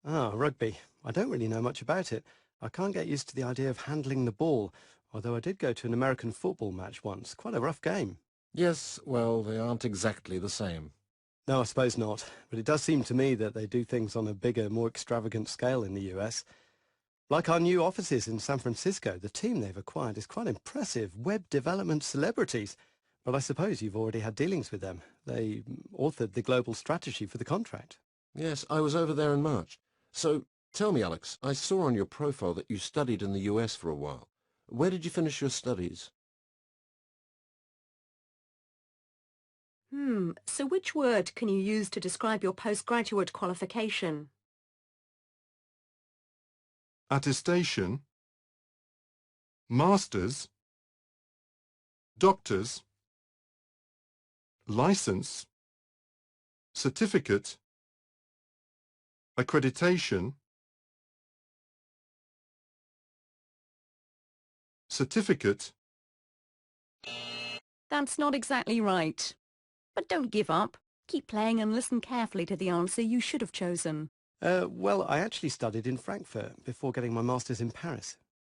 Ah, rugby. I don't really know much about it. I can't get used to the idea of handling the ball, although I did go to an American football match once. Quite a rough game. Yes, well, they aren't exactly the same. No, I suppose not. But it does seem to me that they do things on a bigger, more extravagant scale in the US. Like our new offices in San Francisco, the team they've acquired is quite impressive. Web development celebrities. But I suppose you've already had dealings with them. They authored the global strategy for the contract. Yes, I was over there in March. So, tell me, Alex, I saw on your profile that you studied in the US for a while. Where did you finish your studies? So which word can you use to describe your postgraduate qualification? Attestation, masters, doctors, license, certificate, accreditation, certificate. That's not exactly right. But don't give up. Keep playing and listen carefully to the answer you should have chosen. Well, I actually studied in Frankfurt before getting my master's in Paris.